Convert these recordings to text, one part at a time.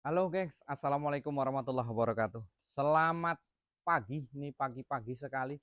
Halo guys, assalamualaikum warahmatullahi wabarakatuh. Selamat pagi, nih pagi-pagi sekali.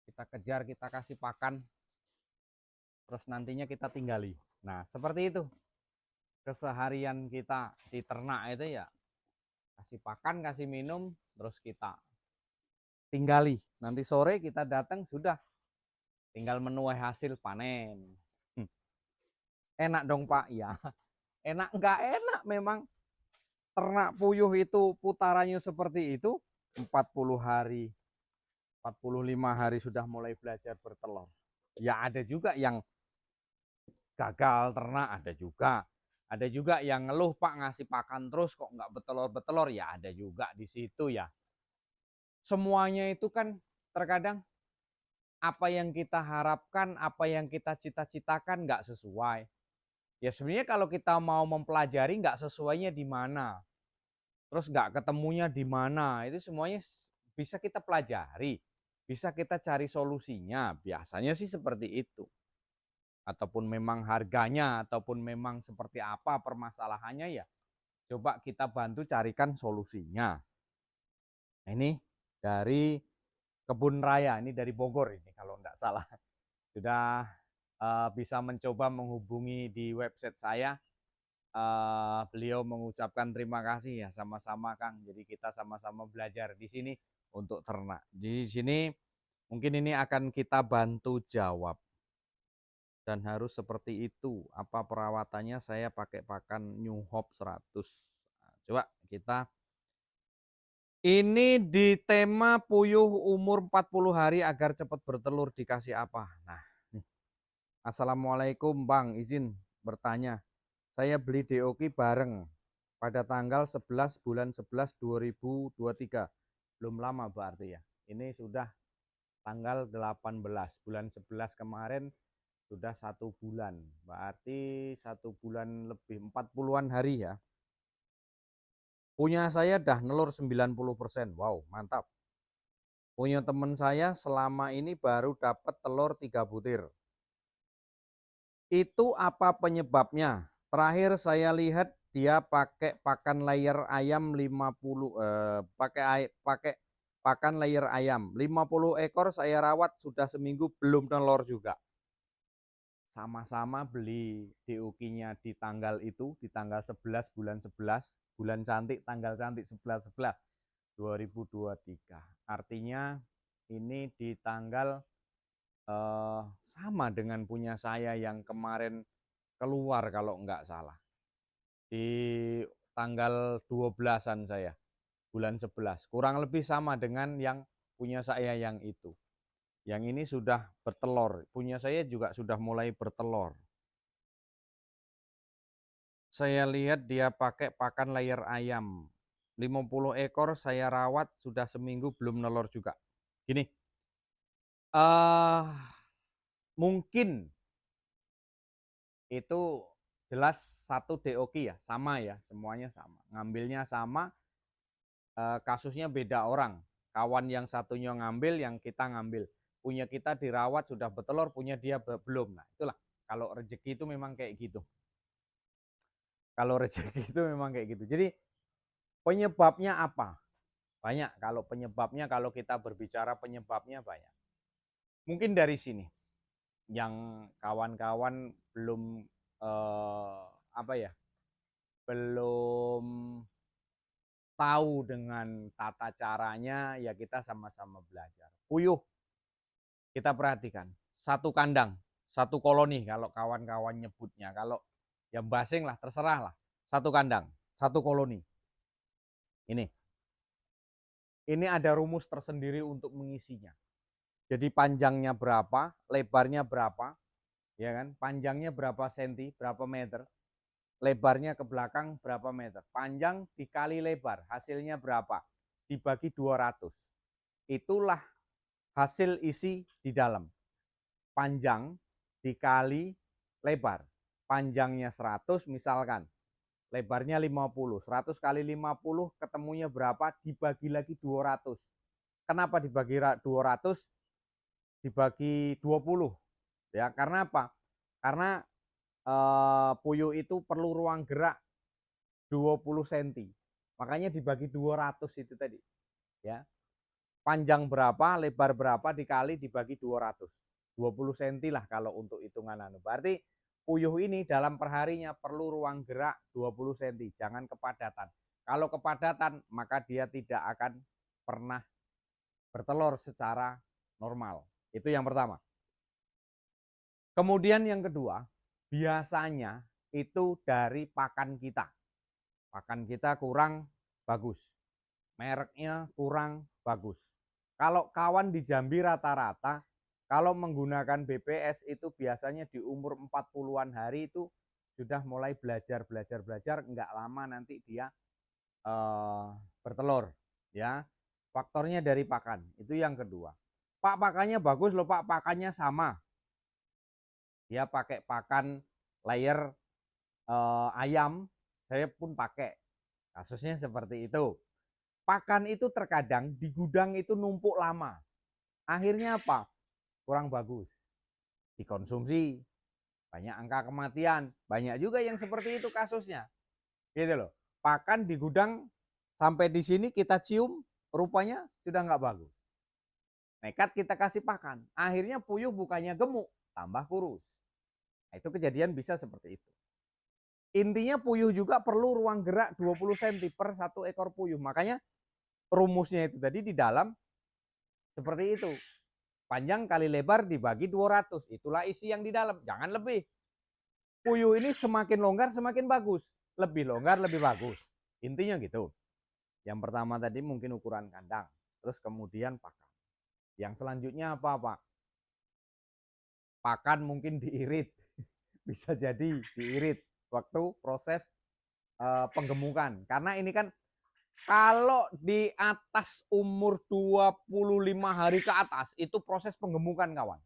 Kita kejar, kita kasih pakan, terus nantinya kita tinggali. Nah, seperti itu keseharian kita di ternak itu ya, kasih pakan, kasih minum, terus kita tinggali. Nanti sore kita datang sudah, tinggal menuai hasil panen. Hmm, Enak dong Pak, ya. Enak nggak enak memang ternak puyuh itu putarannya seperti itu, 40 hari 45 hari sudah mulai belajar bertelur. Ya ada juga yang gagal ternak, ada juga. Ada juga yang ngeluh Pak ngasih pakan terus kok nggak betelor-betelor, ya ada juga di situ ya. Semuanya itu kan terkadang apa yang kita harapkan, apa yang kita cita-citakan nggak sesuai. Ya sebenarnya kalau kita mau mempelajari nggak sesuainya di mana, terus nggak ketemunya di mana, itu semuanya bisa kita pelajari, bisa kita cari solusinya. Biasanya sih seperti itu. Ataupun memang harganya, ataupun memang seperti apa permasalahannya ya, coba kita bantu carikan solusinya. Nah, ini dari Kebun Raya, ini dari Bogor ini kalau enggak salah. Sudah bisa mencoba menghubungi di website saya. Beliau mengucapkan terima kasih ya, sama-sama Kang. Jadi kita sama-sama belajar di sini untuk ternak. Di sini mungkin ini akan kita bantu jawab. Dan harus seperti itu. Apa perawatannya? Saya pakai pakan New Hope 100. Nah, coba kita ini di tema puyuh umur 40 hari agar cepat bertelur dikasih apa? Nah, nih. Assalamualaikum Bang, izin bertanya. Saya beli DOK bareng pada tanggal 11 bulan 11 2023. Belum lama berarti ya. Ini sudah tanggal 18 bulan 11 kemarin, sudah 1 bulan, berarti 1 bulan lebih, 40-an hari ya. Punya saya dah nelur 90%. Wow, mantap. Punya teman saya selama ini baru dapat telur 3 butir. Itu apa penyebabnya? Terakhir saya lihat dia pakai pakan layer ayam 50 pakai pakan layer ayam 50 ekor, saya rawat sudah seminggu belum telur juga. Sama-sama beli DOQ-nya di tanggal itu, di tanggal 11 bulan 11, bulan cantik, tanggal cantik 11 2023. Artinya ini di tanggal sama dengan punya saya yang kemarin keluar kalau enggak salah. Di tanggal 12-an saya, bulan 11. Kurang lebih sama dengan yang punya saya yang itu. Yang ini sudah bertelur, punya saya juga sudah mulai bertelur. Saya lihat dia pakai pakan layer ayam. 50 ekor saya rawat sudah seminggu belum nelur juga. Gini, eh mungkin itu jelas satu DOQ ya, sama ya, semuanya sama. Ngambilnya sama, kasusnya beda orang. Kawan yang satunya ngambil, yang kita ngambil. Punya kita dirawat sudah bertelur, punya dia belum. Nah, itulah kalau rezeki itu memang kayak gitu. Kalau rezeki itu memang kayak gitu. Jadi penyebabnya apa? Banyak. Kalau penyebabnya, kalau kita berbicara penyebabnya banyak. Mungkin dari sini yang kawan-kawan belum apa ya, belum tahu dengan tata caranya, ya kita sama-sama belajar. Puyuh kita perhatikan, satu kandang, satu koloni kalau kawan-kawan nyebutnya. Kalau ya basing lah, terserah lah. Satu kandang, satu koloni. Ini ada rumus tersendiri untuk mengisinya. Jadi panjangnya berapa, lebarnya berapa, ya kan? Panjangnya berapa senti, berapa meter, lebarnya ke belakang berapa meter. Panjang dikali lebar, hasilnya berapa? Dibagi 200. Itulah hasil isi di dalam. Panjang dikali lebar. Panjangnya 100 misalkan, lebarnya 50. 100 kali 50 ketemunya berapa? Dibagi lagi 200. Kenapa dibagi 200? Dibagi 20 ya, karena apa? Karena puyuh itu perlu ruang gerak 20 cm. Makanya dibagi 200 itu tadi. Ya. Panjang berapa, lebar berapa dikali dibagi 200. 20 cm lah kalau untuk hitungan anu. Berarti puyuh ini dalam perharinya perlu ruang gerak 20 cm. Jangan kepadatan. Kalau kepadatan maka dia tidak akan pernah bertelur secara normal. Itu yang pertama. Kemudian yang kedua, biasanya itu dari pakan kita. Pakan kita kurang bagus. Mereknya kurang bagus. Kalau kawan di Jambi rata-rata, kalau menggunakan BPS itu biasanya di umur 40-an hari itu sudah mulai belajar, enggak lama nanti dia bertelur. Ya, faktornya dari pakan, itu yang kedua. Pak, pakannya bagus loh Pak, pakannya sama. Dia pakai pakan layer ayam, saya pun pakai. Kasusnya seperti itu. Pakan itu terkadang di gudang itu numpuk lama. Akhirnya apa? Kurang bagus. Dikonsumsi, banyak angka kematian. Banyak juga yang seperti itu kasusnya. Gitu loh. Pakan di gudang sampai di sini kita cium, rupanya sudah nggak bagus. Nekat kita kasih pakan. Akhirnya puyuh bukannya gemuk, tambah kurus. Nah, itu kejadian bisa seperti itu. Intinya puyuh juga perlu ruang gerak 20 cm per satu ekor puyuh. Makanya rumusnya itu tadi di dalam seperti itu. Panjang kali lebar dibagi 200. Itulah isi yang di dalam. Jangan lebih. Puyuh ini semakin longgar semakin bagus. Lebih longgar lebih bagus. Intinya gitu. Yang pertama tadi mungkin ukuran kandang. Terus kemudian pakan. Yang selanjutnya apa Pak? Pakan mungkin diirit. Bisa jadi diirit waktu proses penggemukan. Karena ini kan kalau di atas umur 25 hari ke atas itu proses penggemukan kawan.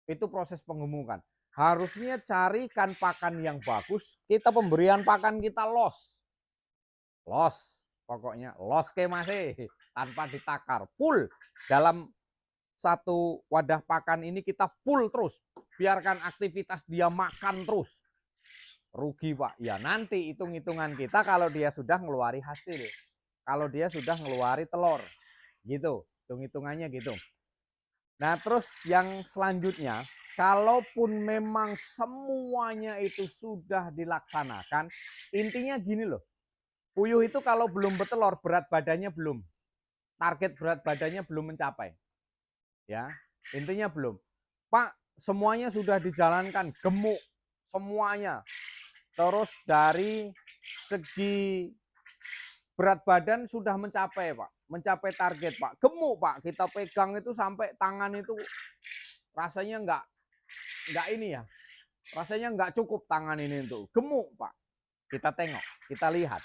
Itu proses penggemukan. Harusnya carikan pakan yang bagus. Kita pemberian pakan kita los. Los. Pokoknya los ke masih tanpa ditakar. Full dalam satu wadah pakan ini kita full terus. Biarkan aktivitas dia makan terus. Rugi Pak. Ya nanti hitung-hitungan kita kalau dia sudah ngeluari hasil. Kalau dia sudah ngeluari telur. Gitu. Hitung-hitungannya gitu. Nah terus yang selanjutnya. Kalaupun memang semuanya itu sudah dilaksanakan. Intinya gini loh. Puyuh itu kalau belum bertelur berat badannya belum. Target berat badannya belum mencapai. Ya, intinya belum. Pak, semuanya sudah dijalankan, gemuk semuanya. Terus dari segi berat badan sudah mencapai Pak, mencapai target Pak. Gemuk Pak, kita pegang itu sampai tangan itu rasanya enggak ini ya. Rasanya enggak cukup tangan ini untuk gemuk Pak. Kita tengok, kita lihat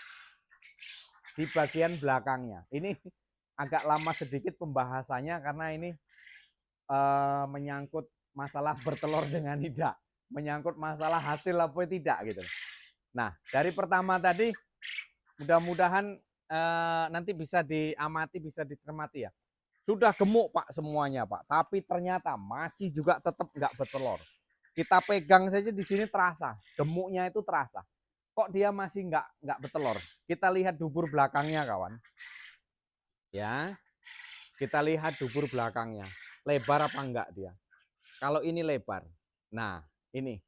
di bagian belakangnya. Ini agak lama sedikit pembahasannya karena ini menyangkut masalah bertelur dengan tidak, menyangkut masalah hasil apa tidak gitu. Nah, dari pertama tadi mudah-mudahan nanti bisa diamati, bisa dicermati ya. Sudah gemuk Pak semuanya Pak, tapi ternyata masih juga tetap nggak bertelur. Kita pegang saja di sini terasa, gemuknya itu terasa. Kok dia masih nggak bertelur? Kita lihat dubur belakangnya kawan. Ya, kita lihat dubur belakangnya. Lebar apa enggak dia? Kalau ini lebar. Nah, ini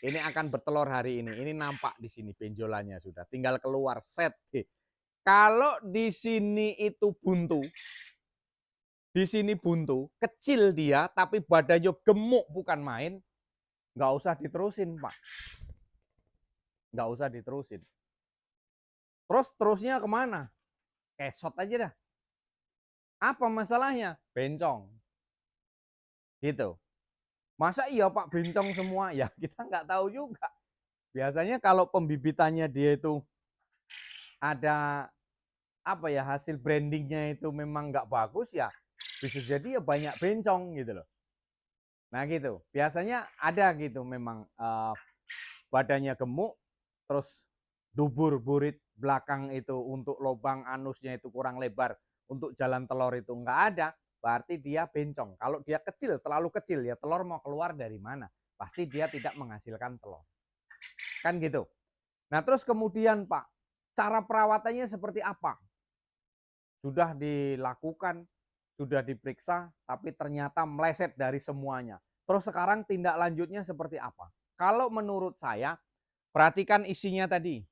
akan bertelur hari ini. Ini nampak di sini benjolannya sudah. Tinggal keluar set. Kalau di sini itu buntu, di sini buntu, kecil dia tapi badannya gemuk bukan main, nggak usah diterusin Pak. Nggak usah diterusin. Terusnya kemana? Kesot aja dah. Apa masalahnya? Bencong. Gitu. Masa iya Pak bencong semua? Ya kita nggak tahu juga. Biasanya kalau pembibitannya dia itu ada apa ya, hasil brandingnya itu memang nggak bagus ya bisa jadi ya banyak bencong gitu loh. Nah gitu. Biasanya ada gitu memang badannya gemuk terus dubur burit belakang itu untuk lubang anusnya itu kurang lebar untuk jalan telur itu nggak ada, berarti dia bencong. Kalau dia kecil, terlalu kecil ya telur mau keluar dari mana? Pasti dia tidak menghasilkan telur. Kan gitu. Nah terus kemudian Pak, Cara perawatannya seperti apa? Sudah dilakukan, sudah diperiksa, tapi ternyata meleset dari semuanya. Terus sekarang tindak lanjutnya seperti apa? Kalau menurut saya, perhatikan isinya tadi.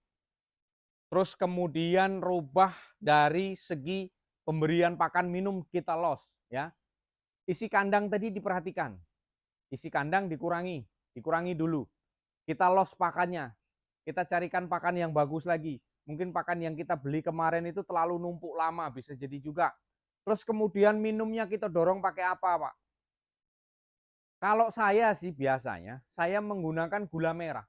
Terus kemudian rubah dari segi pemberian pakan minum kita los, ya. Isi kandang tadi diperhatikan. Isi kandang dikurangi dulu. Kita los pakannya. Kita carikan pakan yang bagus lagi. Mungkin pakan yang kita beli kemarin itu terlalu numpuk lama, bisa jadi juga. Terus kemudian minumnya kita dorong pakai apa, Pak? Kalau saya sih biasanya, saya menggunakan gula merah.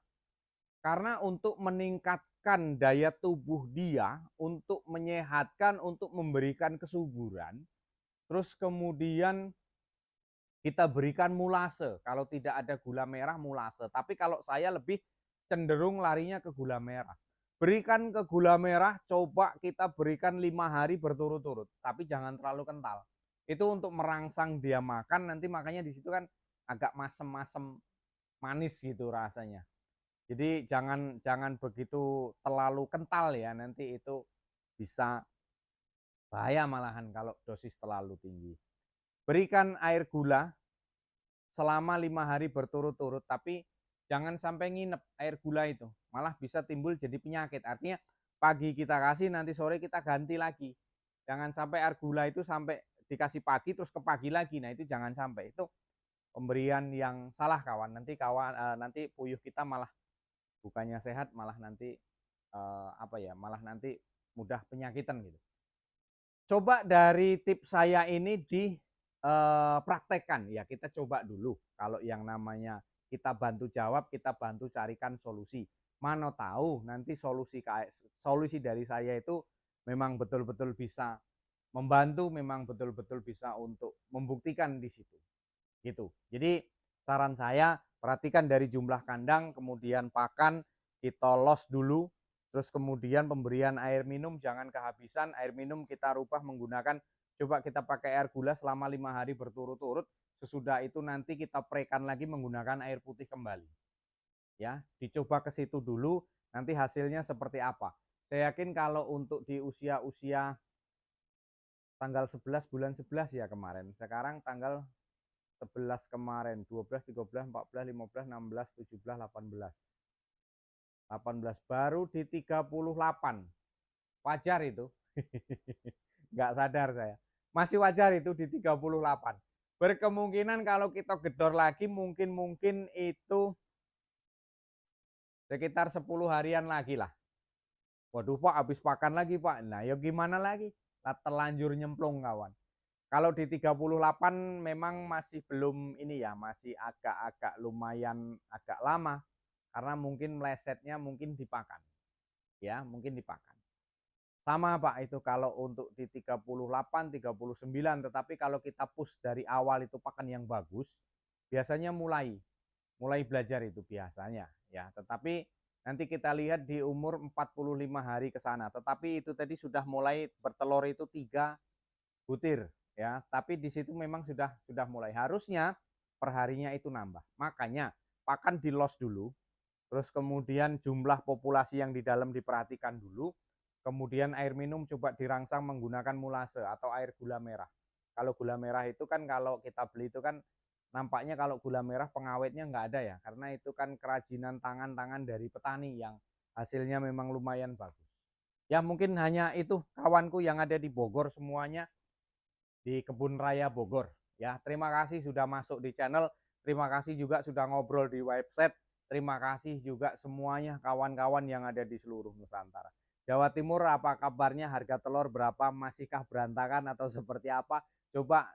Karena untuk meningkatkan daya tubuh dia, untuk menyehatkan, untuk memberikan kesuburan, terus kemudian kita berikan mulase. Kalau tidak ada gula merah, mulase. Tapi kalau saya lebih cenderung larinya ke gula merah. Berikan ke gula merah, coba kita berikan 5 hari berturut-turut. Tapi jangan terlalu kental. Itu untuk merangsang dia makan, nanti makanya di situ kan agak masem-masem manis gitu rasanya. Jadi jangan begitu terlalu kental ya, nanti itu bisa bahaya malahan kalau dosis terlalu tinggi. Berikan air gula selama 5 hari berturut-turut, tapi jangan sampai nginep air gula itu, malah bisa timbul jadi penyakit. Artinya pagi kita kasih, nanti sore kita ganti lagi. Jangan sampai air gula itu sampai dikasih pagi terus ke pagi lagi. Nah, itu jangan sampai. Itu pemberian yang salah kawan. Nanti puyuh kita malah bukannya sehat, malah nanti malah nanti mudah penyakitan gitu. Coba dari tips saya ini dipraktekkan ya, kita coba dulu. Kalau yang namanya kita bantu jawab, kita bantu carikan solusi. Mana tahu nanti solusi dari saya itu memang betul-betul bisa membantu, memang betul-betul bisa untuk membuktikan di situ. Gitu. Jadi saran saya, perhatikan dari jumlah kandang, kemudian pakan kita los dulu, terus kemudian pemberian air minum jangan kehabisan. Air minum kita rubah menggunakan, coba kita pakai air gula selama 5 hari berturut-turut. Sesudah itu nanti kita prekan lagi menggunakan air putih kembali. Ya, dicoba ke situ dulu, nanti hasilnya seperti apa. Saya yakin kalau untuk di usia-usia tanggal 11 bulan 11 ya kemarin. Sekarang tanggal 11 kemarin, 12, 13, 14, 15, 16, 17, 18. 18 baru di 38. Wajar itu. Nggak sadar saya. Masih wajar itu di 38. Berkemungkinan kalau kita gedor lagi mungkin itu sekitar 10 harian lagi lah. Waduh Pak, habis pakan lagi Pak. Nah ya gimana lagi? Terlanjur nyemplung kawan. Kalau di 38 memang masih belum ini ya, masih agak-agak lumayan agak lama karena mungkin melesetnya mungkin dipakan. Ya, mungkin dipakan. Sama Pak itu kalau untuk di 38, 39, tetapi kalau kita push dari awal itu pakan yang bagus, biasanya mulai belajar itu biasanya ya. Tetapi nanti kita lihat di umur 45 hari ke sana. Tetapi itu tadi sudah mulai bertelur itu 3 butir ya, tapi di situ memang sudah mulai harusnya perharinya itu nambah. Makanya pakan di los dulu, terus kemudian jumlah populasi yang di dalam diperhatikan dulu, kemudian air minum coba dirangsang menggunakan mulase atau air gula merah. Kalau gula merah itu kan kalau kita beli itu kan nampaknya kalau gula merah pengawetnya nggak ada ya, karena itu kan kerajinan tangan-tangan dari petani yang hasilnya memang lumayan bagus. Ya mungkin hanya itu kawanku yang ada di Bogor semuanya, di Kebun Raya Bogor. Ya, terima kasih sudah masuk di channel. Terima kasih juga sudah ngobrol di website. Terima kasih juga semuanya kawan-kawan yang ada di seluruh Nusantara. Jawa Timur apa kabarnya? Harga telur berapa? Masihkah berantakan atau seperti apa? Coba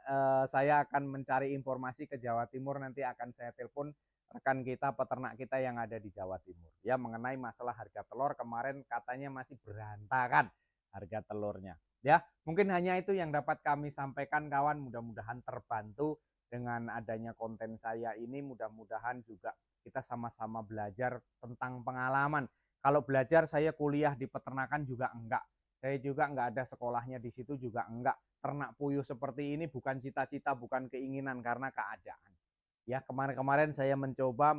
saya akan mencari informasi ke Jawa Timur, nanti akan saya telepon rekan kita, peternak kita yang ada di Jawa Timur. Ya, mengenai masalah harga telur kemarin katanya masih berantakan harga telurnya. Ya, mungkin hanya itu yang dapat kami sampaikan kawan, mudah-mudahan terbantu dengan adanya konten saya ini, mudah-mudahan juga kita sama-sama belajar tentang pengalaman. Kalau belajar saya kuliah di peternakan juga enggak. Saya juga enggak ada sekolahnya di situ juga enggak. Ternak puyuh seperti ini bukan cita-cita, bukan keinginan, karena keadaan. Ya, kemarin-kemarin saya mencoba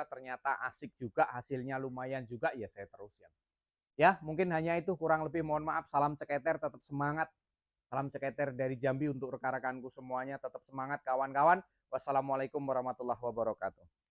ternyata asik juga, hasilnya lumayan juga, ya saya teruskan. Ya, mungkin hanya itu, kurang lebih mohon maaf. Salam ceketer, tetap semangat. Salam ceketer dari Jambi untuk rekan-rekanku semuanya, tetap semangat kawan-kawan. Wassalamualaikum warahmatullahi wabarakatuh.